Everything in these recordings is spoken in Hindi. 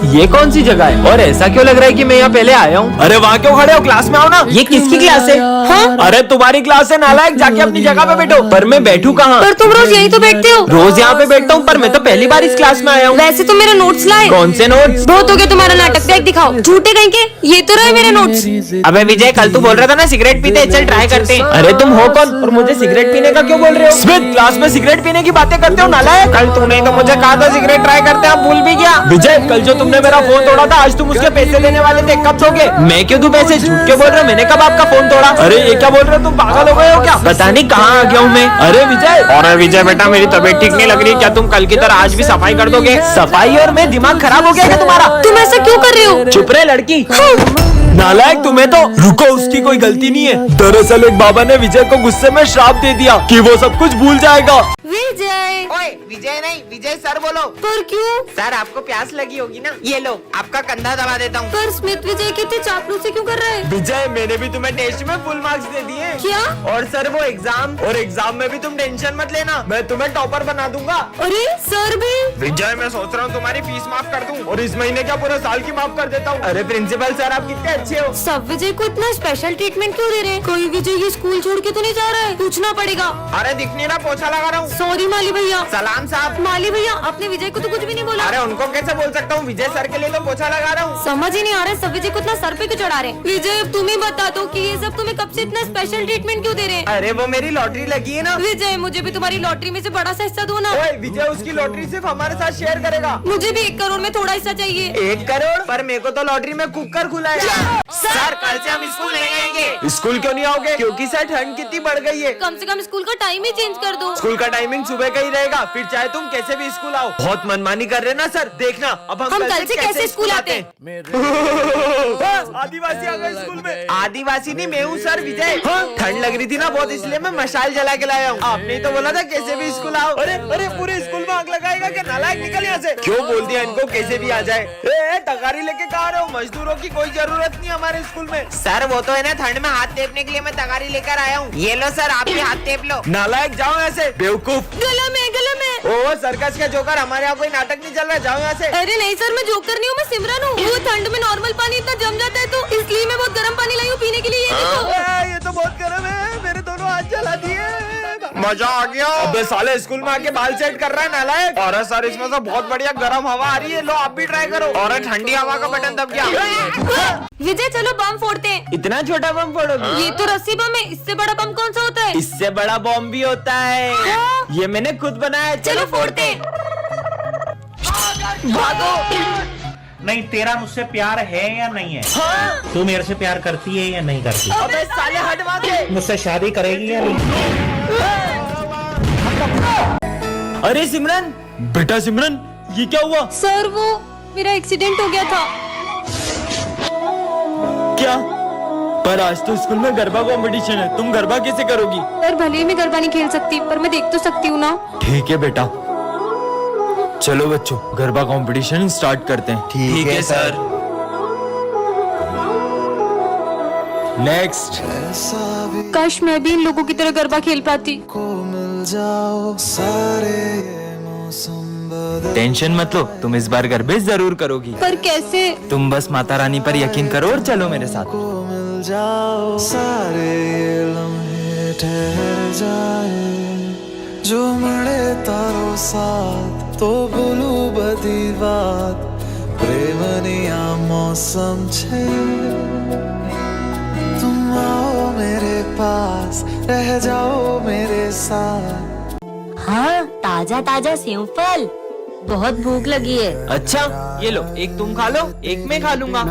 ये कौन सी जगह है और ऐसा क्यों लग रहा है कि मैं यहाँ पहले आया हूँ? अरे वहाँ क्यों खड़े हो, क्लास में आओ ना। ये किसकी क्लास है? हाँ? अरे तुम्हारी क्लास है नालायक, जाके अपनी जगह पे बैठो। पर मैं बैठू कहाँ? पर तुम रोज यही तो बैठते हो। रोज यहाँ पे बैठता हूँ, पर मैं तो पहली बार इस क्लास में आया हूँ। वैसे तो मेरे नोट्स लाए। कौन से नोट्स? बहुत हो गया तुम्हारा नाटक, बैग दिखाओ। झूठे कहीं के, ये तो रहे मेरे नोट्स। अबे विजय, कल तू बोल रहा था ना सिगरेट पीते, चल ट्राई करते हैं। अरे तुम हो कौन और मुझे सिगरेट पीने का क्यों बोल रहे हो? स्मिथ, क्लास में सिगरेट पीने की बातें करते हो नालायक। कल तूने तो मुझे कहा था सिगरेट ट्राई करते हैं, आप भूल भी गया। विजय, कल जो तुमने मेरा फोन तोड़ा था, आज तुम उसके पैसे देने वाले थे, कब दोगे? मैं क्यों दूं पैसे? झूठ क्यों बोल रहे हो? मैंने कब आपका फोन तोड़ा? अरे ये क्या बोल रहे हो, तुम पागल हो गए हो क्या? पता नहीं कहाँ आ गया हूँ मैं। अरे विजय, अरे विजय बेटा, मेरी तबीयत ठीक नहीं लग रही, क्या तुम कल की तरह आज भी सफाई कर दोगे? सफाई और मैं दिमाग खराब हो गया क्या तुम्हारा? तुम ऐसा क्यों कर रहे हो? चुप रहे लड़की। नालायक तुम्हें तो। रुको, उसकी कोई गलती नहीं है। दरअसल एक बाबा ने विजय को गुस्से में श्राप दे दिया कि वो सब कुछ भूल जाएगा। विजय। ओए विजय नहीं, विजय सर बोलो। पर क्यों? सर आपको प्यास लगी होगी ना, ये लो आपका कंधा दबा देता हूँ। पर स्मिथ विजय कितने चापलूसी क्यों कर रहा है? विजय, मैंने भी तुम्हें टेस्ट में फुल मार्क्स दे दिए। क्या? और सर वो एग्जाम में भी तुम टेंशन मत लेना, मैं तुम्हें टॉपर बना दूंगा। अरे सर भी। विजय, मैं सोच रहा हूँ तुम्हारी फीस माफ कर दूं और इस महीने क्या पूरे साल की माफ कर देता हूँ। अरे प्रिंसिपल सर, आप कितने अच्छे हो। सब विजय को इतना स्पेशल ट्रीटमेंट क्यों दे रहे हैं? कोई विजय ये स्कूल छोड़ के तो नहीं जा रहा है? पूछना पड़ेगा। अरे दिख नहीं रहा, पोछा लगा रहा हूँ। सॉरी माली भैया। सलाम साहब। माली भैया, आपने विजय को तो कुछ भी नहीं बोला। अरे उनको कैसे बोल सकता हूँ, विजय सर के लिए तो पोछा लगा रहा हूँ। समझ ही नहीं आ रहा है सब विजय को इतना सर पे क्यों चढ़ा रहे हैं? विजय, अब तुम ही बता दो कि ये सब तुम्हें कब से इतना स्पेशल ट्रीटमेंट क्यों दे रहे हैं? अरे वो मेरी लॉटरी लगी है ना। विजय, मुझे भी तुम्हारी लॉटरी में से बड़ा सा हिस्सा दो ना। ओए विजय, उसकी लॉटरी सिर्फ हमारे साथ शेयर करेगा। मुझे भी 1 करोड़ में थोड़ा हिस्सा चाहिए। 1 करोड़? पर मेरे को तो लॉटरी में कुकर खुलाएगा। सर कल से हम स्कूल नहीं आएंगे। स्कूल क्यों नहीं आओगे? क्योंकि सर ठंड कितनी बढ़ गई है। कम से कम स्कूल का टाइम ही चेंज कर दो। स्कूल का टाइमिंग सुबह का ही रहेगा, फिर चाहे तुम कैसे भी स्कूल आओ। बहुत मनमानी कर रहे ना सर, देखना अब हम कल से कैसे स्कूल आते हैं? आदिवासी आ गए स्कूल में। आदिवासी नहीं, मैं हूँ सर विजय। ठंड लग रही थी ना बहुत, इसलिए मैं मशाल जला के लाया हूँ। आपने ही तो बोला था कैसे भी स्कूल आओ। अरे अरे, पूरे स्कूल में आग लगाएगा क्या? नालायक, निकल यहाँ से। क्यों बोल दिया इनको कैसे भी आ जाए? तगारी लेके कहाँ रहे हो? मजदूरों की कोई जरूरत नहीं हमारे स्कूल में। सर वो तो है ना, ठंड में हाथ टेपने के लिए मैं तगारी लेकर आया हूँ। ये लो सर, आप भी हाथ टेप लो। नालायक, जाओ ऐसे बेवकूफ। गला में। ओ सर्कस का जोकर, हमारे यहाँ कोई नाटक नहीं चल रहा, जाओ यहाँ से। अरे नहीं सर, मैं जोकर नहीं हूँ, मैं सिमरन हूँ। वो ठंड में नॉर्मल पानी इतना जम जाता है तो इसलिए मैं बहुत गर्म पानी लाई हूँ पीने के लिए। ये देखो। ये तो बहुत गर्म है, मेरे दोनों हाथ जला दिए। मजा आ गया। अबे साले, स्कूल में आके बाल सेट कर रहा है नालायक। और सर इसमें तो बहुत बढ़िया गर्म हवा आ रही है, लो आप भी ट्राई करो। और ठंडी हवा का बटन दब गया। विजय चलो बम फोड़ते हैं। इतना छोटा बम फोड़ोगी? ये तो रस्सी बम है, इससे बड़ा बम कौन सा होता है? इससे बड़ा बम भी होता है। हाँ? ये मैंने खुद बनाया। चलो फोड़ते हैं। भागो। नहीं, तेरा मुझसे प्यार है या नहीं है? हाँ? तू मेरे से प्यार करती है या नहीं करती? अबे साले, हट वहाँ से। मुझसे शादी करेगी या नहीं? अरे सिमरन, बेटा सिमरन, ये क्या हुआ? सर वो मेरा एक्सीडेंट हो गया था। क्या? पर आज तो स्कूल में गरबा कंपटीशन है, तुम गरबा कैसे करोगी? सर भले ही मैं गरबा नहीं खेल सकती, पर मैं देख तो सकती हूँ ना। ठीक है बेटा, चलो बच्चों गरबा कंपटीशन स्टार्ट करते हैं। ठीक है सर। नेक्स्ट। काश मैं भी इन लोगों की तरह गरबा खेल पाती। टेंशन मत लो, तुम इस बार गरबे जरूर करोगी। पर कैसे? तुम बस माता रानी पर यकीन करो और चलो मेरे साथ। सारे ये लम्हे ठहर जाए, जो મળે તારો સાથ તો ભૂલું બધી વાત, પ્રેમની આ મૌસમ છે, तुम आओ मेरे पास, रह जाओ मेरे साथ। हाँ, ताजा ताजा सेव फल, बहुत भूख लगी है। अच्छा ये लो, एक तुम खा लो, एक मैं खा लूंगा।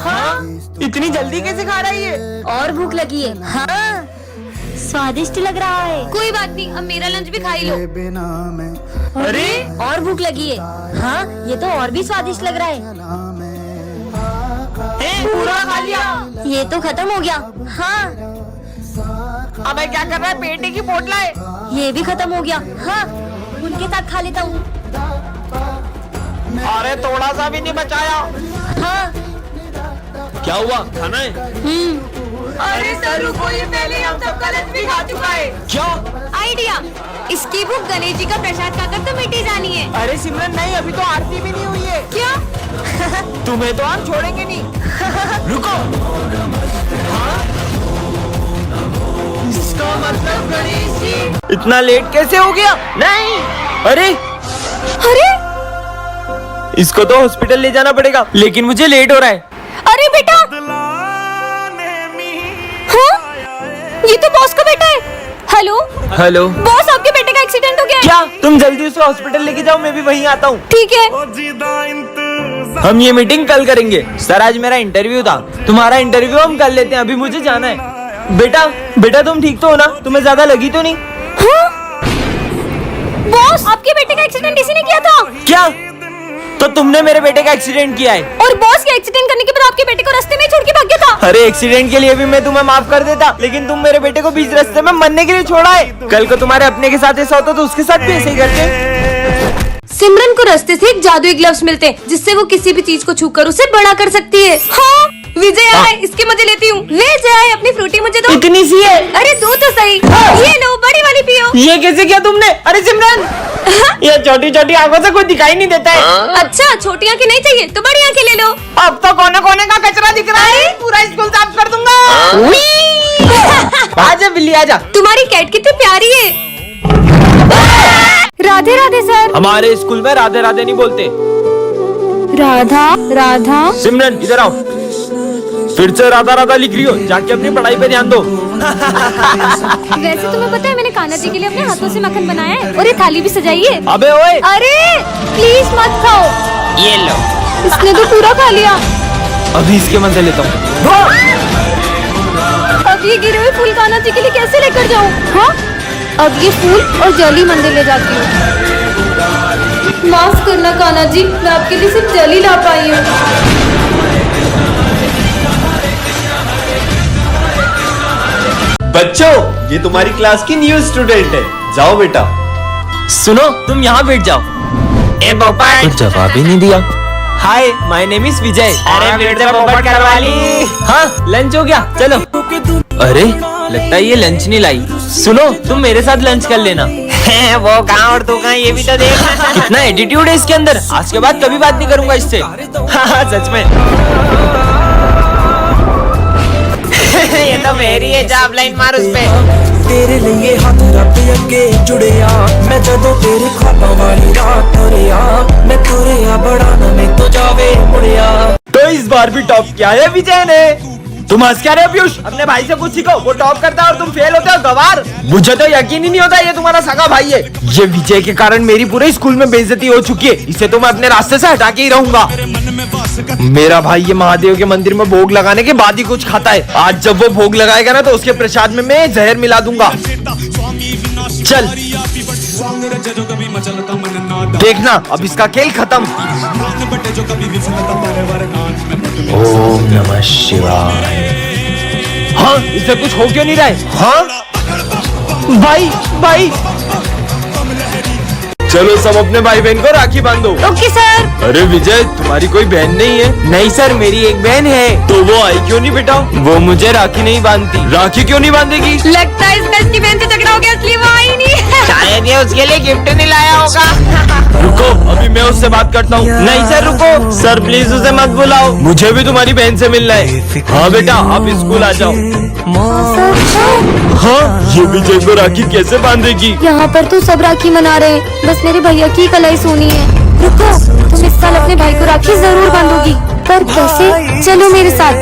हाँ? इतनी जल्दी कैसे खा रही है? और भूख लगी है। हाँ, स्वादिष्ट लग रहा है। कोई बात नहीं, अब मेरा लंच भी खा ही लो। अरे और भूख लगी है। हाँ, ये तो और भी स्वादिष्ट लग रहा है। पूरा खा लिया। ये तो खत्म हो गया। हाँ, अबे क्या कर रहा है, पेटे की पोटला है। ये भी खत्म हो गया। हाँ, उनके साथ खा लेता हूँ। अरे थोड़ा सा भी नहीं बचाया। हाँ। क्या हुआ, खाना है? अरे सर रुको, ये पहले हम सबका लंच भी खा चुका है। क्या आइडिया, इसकी भूख गणेश जी का प्रसाद खाकर तो मिटी जानी है। अरे सिमरन नहीं, अभी तो आरती भी नहीं हुई है। क्या? तुम्हें तो हम छोड़ेंगे नहीं। रुको। हाँ? इसका मतलब गणेश जी इतना लेट कैसे हो गया? नहीं, अरे इसको तो हॉस्पिटल ले जाना पड़ेगा, लेकिन मुझे लेट हो रहा है। अरे बेटा, हाँ? ये तो बॉस का बेटा है। हेलो हेलो बॉस, आपके बेटे का एक्सीडेंट हो गया है। क्या? तुम जल्दी उसे हॉस्पिटल लेके जाओ, मैं भी वहीं आता हूँ। ठीक है। हम ये मीटिंग कल करेंगे। सर आज मेरा इंटरव्यू था, तुम्हारा इंटरव्यू हम कर लेते हैं, अभी मुझे जाना है। बेटा तुम ठीक तो हो ना? तुम्हें ज्यादा लगी तो नहीं? हाँ? बॉस, आपके बेटे का एक्सीडेंट इसी ने किया था। क्या? तो तुमने मेरे बेटे का एक्सीडेंट किया है? और बॉस के एक्सीडेंट करने के बाद आपके बेटे को रास्ते में छोड़ के भाग गया था। अरे एक्सीडेंट के लिए भी मैं तुम्हें माफ कर देता, लेकिन तुम मेरे बेटे को बीच रास्ते में मरने के लिए छोड़ा है। कल को तुम्हारे अपने के साथ ऐसा होता तो उसके साथ भी ऐसे ही करते। सिमरन को रास्ते से एक जादुई ग्लव्स मिलते हैं, जिससे वो किसी भी चीज को छूकर उसे बड़ा कर सकती है। हाँ, विजय आए, इसके मजे लेती हूँ। विजय आए, अपनी फ्रूटी मुझे दो। इतनी सी है? अरे दो तो सही। ये लो, बड़ी वाली पियो। ये कैसे किया तुमने? अरे सिमरन, ये छोटी छोटी आंखों से कोई दिखाई नहीं देता है। अच्छा, छोटी आंखें नहीं चाहिए तो बड़ी आंखें ले लो। अब तो कोने कोने का कचरा दिख रहा है, पूरा स्कूल साफ कर दूंगा। आजा बिल्ली आजा। तुम्हारी कैट कितनी प्यारी है। राधे राधे सर। हमारे स्कूल में राधे राधे नहीं बोलते। राधा। सिमरन इधर आओ, फिर से राधा राधा लिख रही हो, जाके अपनी पढ़ाई पे ध्यान दो। वैसे तुम्हें पता है मैंने कान्हा जी के लिए अपने हाथों से मक्खन बनाया है, और ये थाली भी सजाई है। अबे ओए, अरे प्लीज मत खाओ। ये लो। इसने तो पूरा खा लिया। अभी इसके मजे लेता हूँ। अब ये गिरे हुए फूल कान्हा जी के लिए कैसे लेकर जाऊँ? हाँ, अब ये फूल और जली मंदिर ले जाती हूँ। माफ करना कान्हा जी, मैं आपके लिए सिर्फ जली ला पाई हूँ। बच्चों, ये तुम्हारी क्लास की न्यू स्टूडेंट है। जाओ बेटा। सुनो, तुम यहाँ बैठ जाओ। ए पोपट, कुछ जवाब ही नहीं दिया। हाय, माय नेम इज विजय। अरे फिर से पोपट करवा ली। हाँ, लंच हो गया, चलो। अरे लगता है ये लंच नहीं लाई। सुनो, तुम मेरे साथ लंच कर लेना। वो कहाँ और तू कहाँ, ये भी तो देख। कितना एटीट्यूड है इसके अंदर। आज के बाद कभी बात नहीं करूंगा इससे। हाँ, सच में। ये तो मेरी है, जा लाइन मार उस पे। तेरे लिए हाथ रब अगे जुड़िया, मैं जदों तेरे ख्वाबों वाली रात तुरिया, मैं तुरिया बड़ा ना मैं तो जावे मुड़िया। तो इस बार भी टॉप किया है विजय ने। तुम हंस क्या रहे हो पीयूष? अपने भाई से कुछ सीखो, वो टॉप करता है और तुम फेल होते हो, गवार। मुझे तो यकीन ही नहीं होता ये तुम्हारा सगा भाई है। ये विजय के कारण मेरी पूरे स्कूल में बेइज्जती हो चुकी है, इसे तो मैं अपने रास्ते से हटा के ही रहूंगा। मेरा भाई ये महादेव के मंदिर में भोग लगाने के बाद ही कुछ खाता है। आज जब वो भोग लगाएगा ना, तो उसके प्रसाद में मैं जहर मिला दूंगा। चल देखना, अब इसका खेल खत्म। ओम नमः शिवाय। हाँ, इसे कुछ हो क्यों नहीं रहा है? हाँ भाई, चलो सब अपने भाई बहन को राखी बांधो। Okay sir. अरे विजय, तुम्हारी कोई बहन नहीं है? नहीं सर, मेरी एक बहन है। तो वो आई क्यों नहीं बेटा? वो मुझे राखी नहीं बांधती। राखी क्यों नहीं बांधेगी? लगता है इसका इसकी बहन से झगड़ा हो गया, इसलिए वो आई नहीं। शायद ये उसके लिए गिफ्ट नहीं लाया होगा। रुको, अभी मैं उससे बात करता हूँ। नहीं सर रुको, सर प्लीज उसे मत बुलाओ, मुझे भी तुम्हारी बहन से मिलना है। हाँ बेटा, आप स्कूल आ जाओ। हाँ, ये विजय को राखी कैसे बांधेगी? यहाँ पर तो सब राखी मना रहे हैं, बस मेरे भैया की कलाई सोनी है। रुको, तुम इस साल अपने भाई को राखी जरूर बांधोगी, पर कैसे? चलो मेरे साथ।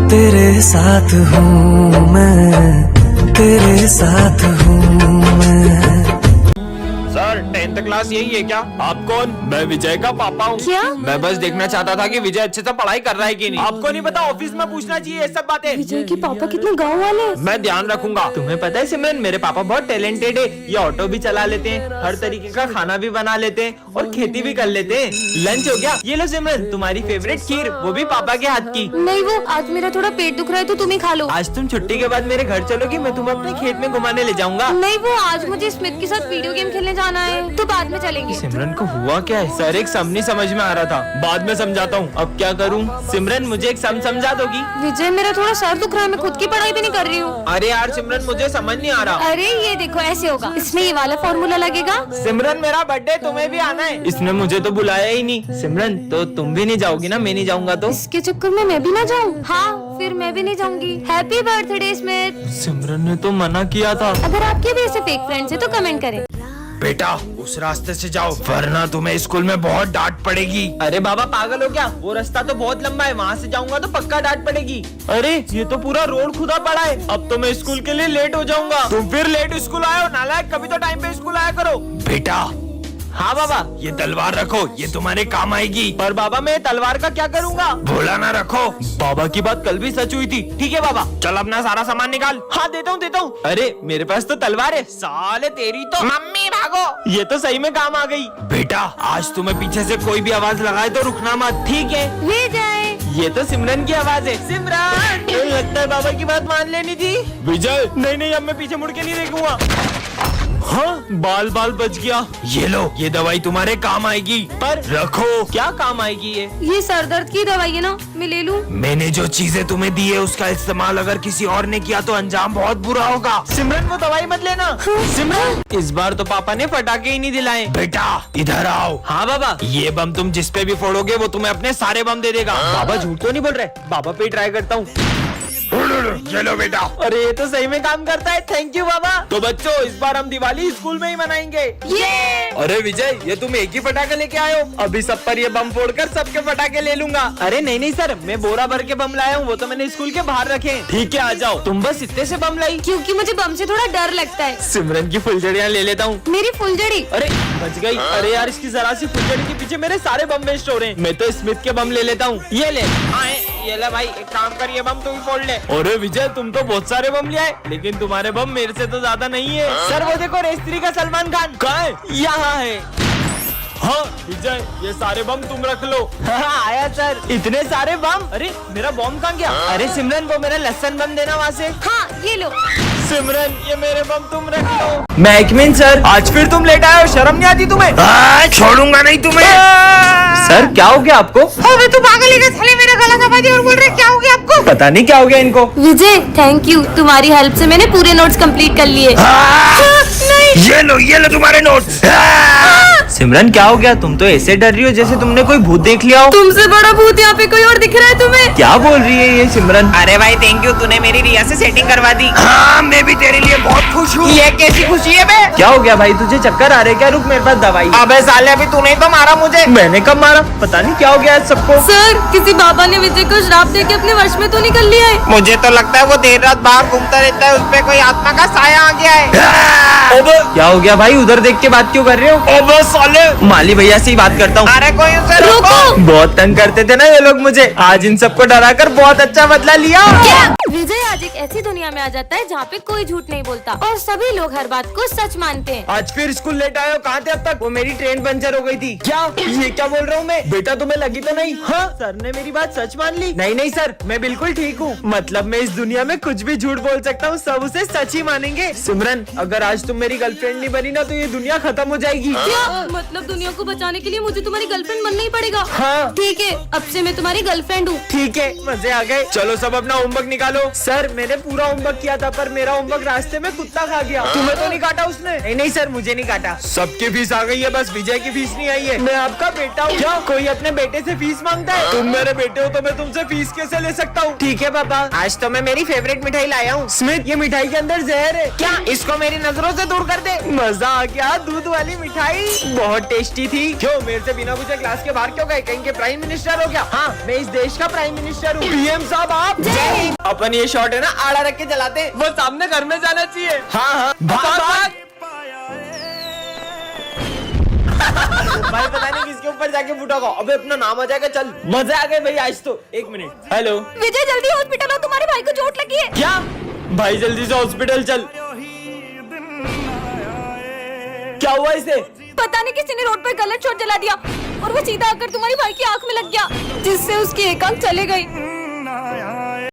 तेरे साथ हूँ मैं, तेरे साथ हूँ मैं। सर 10th क्लास यही है क्या? आप कौन? मैं विजय का पापा हूँ। क्या? मैं बस देखना चाहता था कि विजय अच्छे से पढ़ाई कर रहा है कि नहीं। आपको नहीं पता, ऑफिस में पूछना चाहिए ये सब बातें। विजय के पापा कितने गाँव वाले हैं। मैं ध्यान रखूंगा। तुम्हें पता है सिमरन, मेरे पापा बहुत टैलेंटेड है। ये ऑटो भी चला लेते हैं, हर तरीके का खाना भी बना लेते हैं और खेती भी कर लेते हैं। लंच हो गया? ये लो सिमरन, तुम्हारी फेवरेट खीर, वो भी पापा के हाथ की। नहीं, वो आज मेरा थोड़ा पेट दुख रहा है तो तुम ही खा लो। आज तुम छुट्टी के बाद मेरे घर चलोगी, मैं तुम्हें अपने खेत में घुमाने ले जाऊंगा। नहीं, वो आज मुझे स्मिथ के साथ वीडियो गेम खेलने जाना है। तो बाद में चलेंगे। सिमरन को हुआ क्या है? सर एक सम नहीं समझ में आ रहा था, बाद में समझाता हूँ। अब क्या करूँ? सिमरन मुझे एक सम समझा दोगी? विजय मेरा थोड़ा सर दुख रहा है, मैं खुद की पढ़ाई भी नहीं कर रही हूँ। अरे यार सिमरन मुझे समझ नहीं आ रहा। अरे ये देखो ऐसे होगा, इसमें ये वाला फॉर्मूला लगेगा। सिमरन मेरा बर्थडे, तुम्हें भी आना है। इसने मुझे तो बुलाया ही नहीं। सिमरन तो तुम भी नहीं जाओगी ना? मैं नहीं जाऊंगा तो? इसके चक्कर में मैं भी ना जाऊँ? हाँ फिर मैं भी नहीं जाऊंगी। Happy birthday Smith. सिमरन ने तो मना किया था। अगर आपके भी ऐसे फेक फ्रेंड्स है तो कमेंट करें। बेटा उस रास्ते से जाओ वरना तुम्हें स्कूल में बहुत डांट पड़ेगी। अरे बाबा पागल हो क्या? वो रास्ता तो बहुत लंबा है, वहाँ से जाऊंगा तो पक्का डांट पड़ेगी। अरे ये तो पूरा रोड खुदा पड़ा है, अब तो मैं स्कूल के लिए लेट हो जाऊंगा। तुम फिर लेट स्कूल आए हो नालायक, कभी तो टाइम पे स्कूल आया करो। बेटा हाँ बाबा, ये तलवार रखो, ये तुम्हारे काम आएगी। पर बाबा मैं तलवार का क्या करूँगा? भोला ना रखो, बाबा की बात कल भी सच हुई थी। ठीक है बाबा, चल अपना सारा सामान निकाल। हाँ देता हूँ। अरे मेरे पास तो तलवार है, साले तेरी तो। मम्मी भागो। ये तो सही में काम आ गई। बेटा आज तुम्हें पीछे से कोई भी आवाज लगाए तो रुकना मत, ठीक है? विजय ये तो सिमरन की आवाज है। सिमरन तो लगता है बाबा की बात मान लेनी थी। विजय नहीं अब मैं पीछे मुड़ के नहीं देखूंगा। हाँ बाल बच गया। ये लो, ये दवाई तुम्हारे काम आएगी। पर रखो। क्या काम आएगी ये सर दर्द की दवाई है ना, मैं ले लूं? मैंने जो चीजें तुम्हें दी है उसका इस्तेमाल अगर किसी और ने किया तो अंजाम बहुत बुरा होगा। सिमरन वो दवाई मत लेना। सिमरन इस बार तो पापा ने पटाखे ही नहीं दिलाए। बेटा इधर आओ। हाँ बाबा, ये बम तुम जिस पे भी फोड़ोगे वो तुम्हें अपने सारे बम दे देगा। बाबा झूठ तो नहीं बोल रहे? बाबा पे ट्राई करता हूँ। चलो बेटा। अरे ये तो सही में काम करता है, थैंक यू बाबा। तो बच्चों इस बार हम दिवाली स्कूल में ही मनाएंगे। ये अरे विजय ये तुम एक ही पटाखा लेके आए हो? अभी सब पर ये बम फोड़कर सबके पटाखे ले लूंगा। अरे नहीं सर, मैं बोरा भर के बम लाया हूँ, वो तो मैंने स्कूल के बाहर रखे हैं। ठीक है आ जाओ। तुम बस इतने से बम लाई? क्योंकि मुझे बम से थोड़ा डर लगता है। सिमरन की फुलझड़ियाँ ले लेता हूँ। मेरी फुलझड़ी? अरे बच गई। अरे यार इसकी जरा सी फुलझड़ी के पीछे मेरे सारे बम वेस्ट हो रहे हैं। मैं तो स्मिथ के बम ले लेता हूँ। ये ले। ये ले भाई, एक काम कर, ये बम तू ही फोड़ ले। अरे विजय तुम तो बहुत सारे बम ले आए, लेकिन तुम्हारे बम मेरे से तो ज्यादा नहीं है। सर वो देखो रेस्त्री का सलमान खान। कहाँ है? यहाँ है। हाँ विजय ये सारे बम तुम रख लो। हाँ आया सर। इतने सारे बम? अरे मेरा बम कहाँ गया? अरे सिमरन वो मेरा लहसन बम देना वहाँ से। हाँ ये लो। सिमरन ये मेरे बम तुम रख लो। मैकमिन सर आज फिर तुम लेट आए हो, शर्म नहीं आती तुम्हें? छोड़ूंगा नहीं तुम्हें। सर क्या हो गया आपको? अबे तू पागल है क्या? साले मेरा गला दबा दिया और बोल रहे क्या हो गया आपको? पता नहीं क्या हो गया इनको। विजय थैंक यू, तुम्हारी हेल्प से मैंने पूरे नोट्स कंप्लीट कर लिए। ये लो तुम्हारे नोट्स। सिमरन क्या हो गया? तुम तो ऐसे डर रही हो जैसे तुमने कोई भूत देख लिया हो। तुमसे बड़ा भूत यहाँ पे कोई और दिख रहा है तुम्हें? क्या बोल रही है ये सिमरन? अरे भाई थैंक यू, तूने मेरी रिया से सेटिंग करवा दी। हाँ मैं भी तेरे लिए बहुत खुश हूँ। ये कैसी खुशी है बे? क्या हो गया भाई, तुझे चक्कर आ रहे क्या? रुक मेरे पास दवाई। अबे साले अभी तूने ही तो मारा मुझे। मैंने कब मारा? पता नहीं क्या हो गया है सबको। सर किसी बाबा ने विजय को श्राप देके अपने वश में तो नहीं कर लिया है? मुझे तो लगता है वो देर रात बाहर घूमता रहता है, उस पे कोई आत्मा का साया आ गया है। क्या हो गया भाई? उधर देख के बात क्यों कर रहे हो? अब साले माली भैया से ही बात करता हूँ। अरे कोई उसे रोको। बहुत तंग करते थे ना ये लोग मुझे, आज इन सबको डराकर बहुत अच्छा बदला लिया। क्या? विजय आज एक ऐसी दुनिया में आ जाता है जहाँ पे कोई झूठ नहीं बोलता और सभी लोग हर बात को सच मानते हैं। आज फिर स्कूल लेट आए हो? कहाँ थे अब तक? वो मेरी ट्रेन पंचर हो गई थी। क्या ये क्या बोल रहा हूँ मैं? बेटा तुम्हें लगी तो नहीं? हाँ सर ने मेरी बात सच मान ली। नहीं सर मैं बिल्कुल ठीक हूँ। मतलब मैं इस दुनिया में कुछ भी झूठ बोल सकता हूँ, सब उसे सच ही मानेंगे। सिमरन अगर आज तुम मेरी गर्लफ्रेंड नहीं बनी ना तो ये दुनिया खत्म हो जाएगी। क्या मतलब दुनिया को बचाने के लिए मुझे तुम्हारी गर्लफ्रेंड बनना ही पड़ेगा? हाँ ठीक है, अब से मैं तुम्हारी गर्लफ्रेंड हूँ। ठीक है मजे आ गए। चलो सब अपना होमवर्क निकालो। सर मैंने पूरा होमवर्क किया था पर मेरा होमवर्क रास्ते में कुत्ता खा गया। तुम्हें तो नहीं काटा उसने? नहीं सर मुझे नहीं काटा। सबकी फीस आ गई है, बस विजय की फीस नहीं आई है। मैं आपका बेटा हूँ। क्या कोई अपने बेटे से फीस मांगता है? तुम मेरे बेटे हो तो मैं तुमसे फीस कैसे ले सकता हूँ? ठीक है पापा। आज तो मैं मेरी फेवरेट मिठाई लाया हूँ। स्मिथ ये मिठाई के अंदर जहर है। क्या इसको मेरी नजरों से दूर कर दे। मजा आ गया। दूध वाली मिठाई बहुत टेस्टी थी। क्यों मेरे से बिना पूछे क्लास के बाहर क्यों गए? कहीं के प्राइम मिनिस्टर हो क्या? हाँ मैं इस देश का प्राइम मिनिस्टर हूँ। पीएम साहब आप। अपन ये शॉट है ना आड़ा रख के चलाते, वो सामने घर में जाना चाहिए। हाँ भाग। भाई पता नहीं किसके ऊपर जाके फूटा। अबे अपना नाम आ जाएगा। चल मजे आ गए भाई आज तो। एक मिनट। हेलो विजय जल्दी हॉस्पिटल आओ, तुम्हारे भाई को चोट लगी है। क्या? भाई जल्दी से हॉस्पिटल चल। क्या हुआ इसे? पता नहीं किसी ने रोड पर गलत शॉट जला दिया और वो सीधा आकर तुम्हारी भाई की आंख में लग गया, जिससे उसकी एक आंख चली गई।